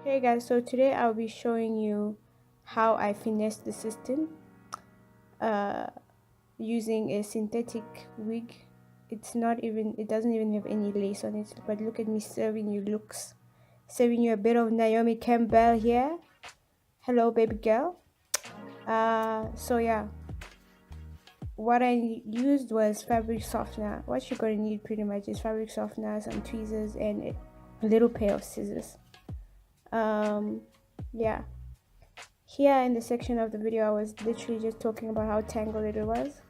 Hey guys, so today I'll be showing you how I finesse the system uh, using a synthetic wig. It doesn't even have any lace on it, but look at me serving you looks. Serving you a bit of Naomi Campbell here. Hello baby girl. So yeah, what I used was fabric softener. What you're gonna need pretty much is fabric softener, some tweezers, and a little pair of scissors. Yeah. Here in the section of the video, I was literally just talking about how tangled it was.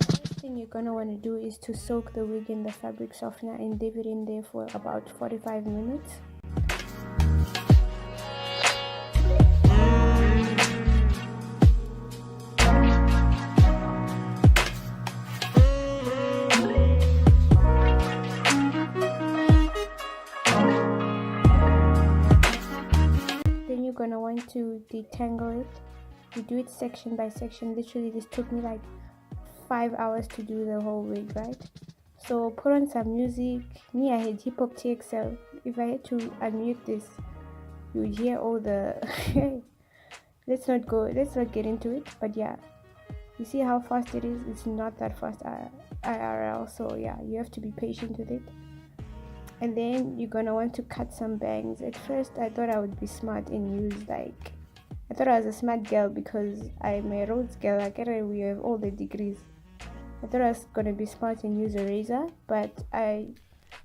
First thing you're gonna want to do is to soak the wig in the fabric softener and leave it in there for about 45 minutes. Then you're gonna want to detangle it. You do it section by section. Literally, this took me like 5 hours to do the whole wig, right? So put on some music. Me, I had hip hop TXL. If I had to unmute this, you would hear all the let's not get into it, but yeah, you see how fast it is. It's not that fast IRL, so yeah, you have to be patient with it. And then you're gonna want to cut some bangs. At first I thought I would be smart and use I thought I was a smart girl because I'm a Rhodes girl. We have all the degrees. I thought I was gonna be smart and use a razor, but I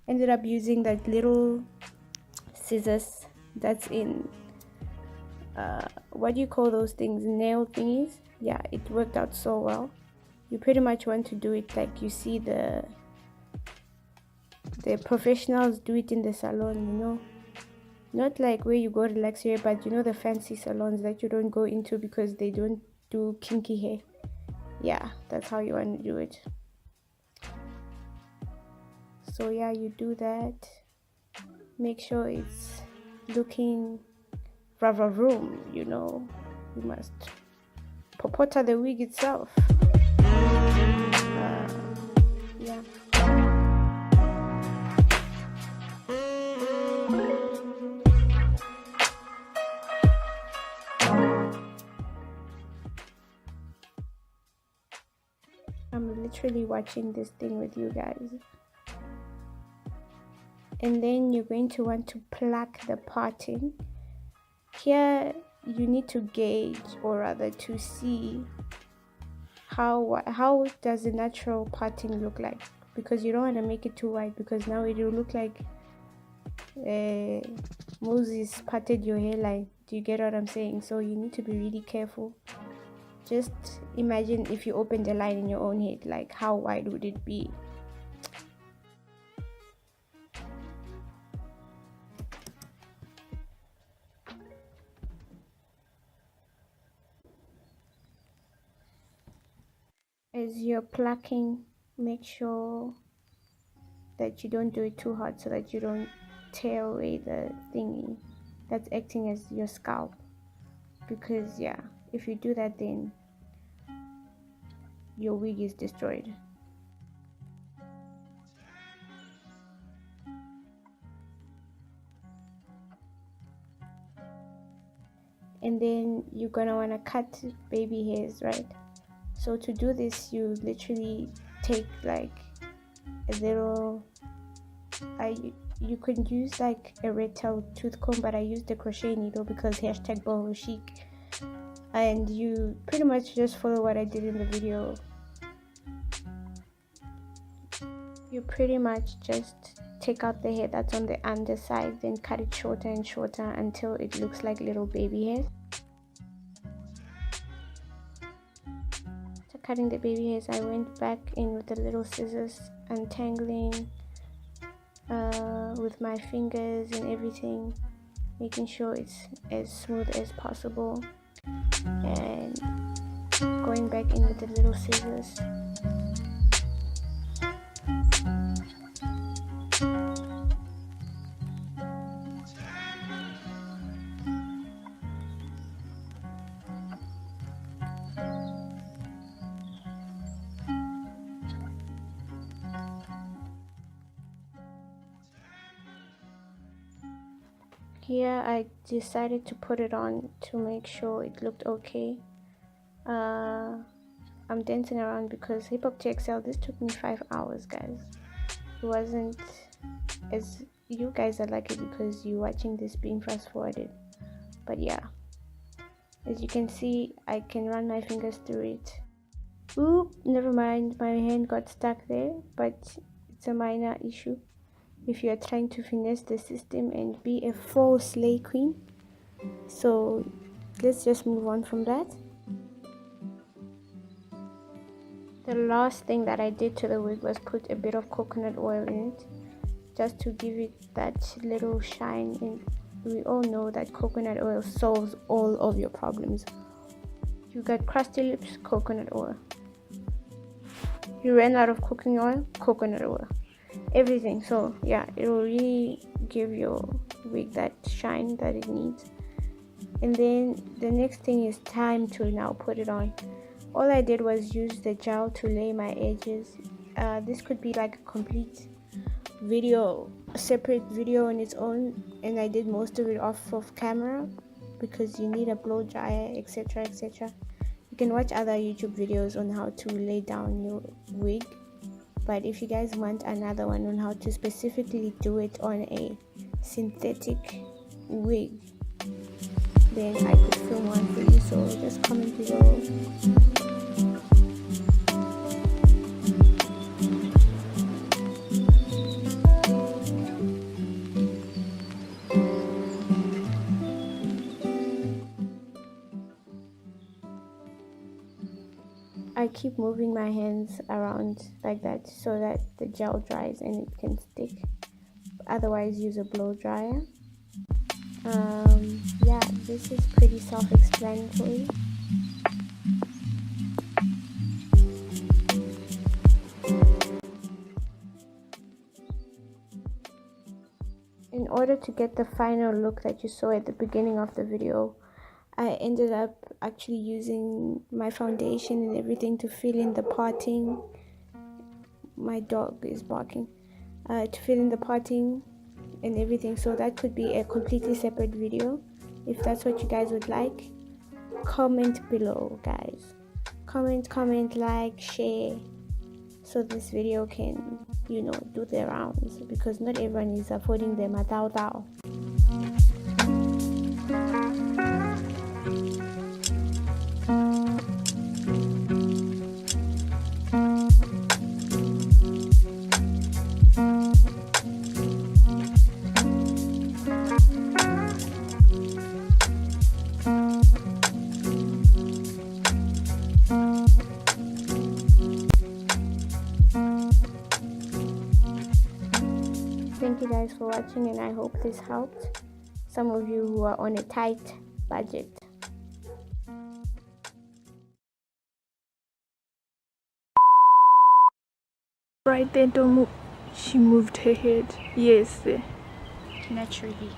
ended up using that little scissors that's in what do you call those things, nail thingies. Yeah, it worked out so well. You pretty much want to do it like you see the professionals do it in the salon, you know, not like where you go relax here, but you know, the fancy salons that you don't go into because they don't do kinky hair. Yeah, that's how you want to do it. So yeah, you do that, make sure it's looking rava room, you know, you must popota the wig itself. Yeah. I'm literally watching this thing with you guys. And then you're going to want to pluck the parting. Here you need to gauge, or rather to see how does the natural parting look like, because you don't want to make it too wide, because now it will look like Moses parted your hairline. Do you get what I'm saying? So you need to be really careful. Just imagine if you opened a line in your own head, like how wide would it be? As you're plucking, make sure that you don't do it too hard so that you don't tear away the thingy that's acting as your scalp, because yeah, if you do that, then your wig is destroyed. And then you're gonna want to cut baby hairs, right? So to do this, you literally take like a little, you could use like a red tail tooth comb, but I used a crochet needle because hashtag BohoChic. And you pretty much just follow what I did in the video. You pretty much just take out the hair that's on the underside, then cut it shorter and shorter until it looks like little baby hairs. After cutting the baby hairs, I went back in with the little scissors, untangling with my fingers and everything, making sure it's as smooth as possible, and going back in with the little scissors. Here I decided to put it on to make sure it looked okay. I'm dancing around because hip hop TXL, this took me 5 hours, guys. It wasn't, as you guys are lucky because you're watching this being fast forwarded. But yeah, as you can see, I can run my fingers through it. Oop, never mind, my hand got stuck there, but it's a minor issue if you are trying to finesse the system and be a full slay queen. So let's just move on from that. The last thing that I did to the wig was put a bit of coconut oil in it, just to give it that little shine. And we all know that coconut oil solves all of your problems. You got crusty lips, coconut oil. You ran out of cooking oil, coconut oil. Everything. So yeah, it will really give your wig that shine that it needs. And then the next thing is time to now put it on. All I did was use the gel to lay my edges. This could be like a complete video, a separate video on its own, and I did most of it off of camera because you need a blow dryer, etc, etc. You can watch other YouTube videos on how to lay down your wig, but if you guys want another one on how to specifically do it on a synthetic wig, then I could film one for you, so just comment below. I keep moving my hands around like that so that the gel dries and it can stick. Otherwise, use a blow dryer. Yeah, this is pretty self-explanatory. In order to get the final look that you saw at the beginning of the video, I ended up actually using my foundation and everything to fill in the parting. My dog is barking. To fill in the parting and everything, so that could be a completely separate video. If that's what you guys would like, comment below, guys. Comment, like, share, so this video can, you know, do the rounds, because not everyone is affording them a thou. Thank you guys for watching, and I hope this helped some of you who are on a tight budget. Right there, don't move. She moved her head. Yes. Naturally.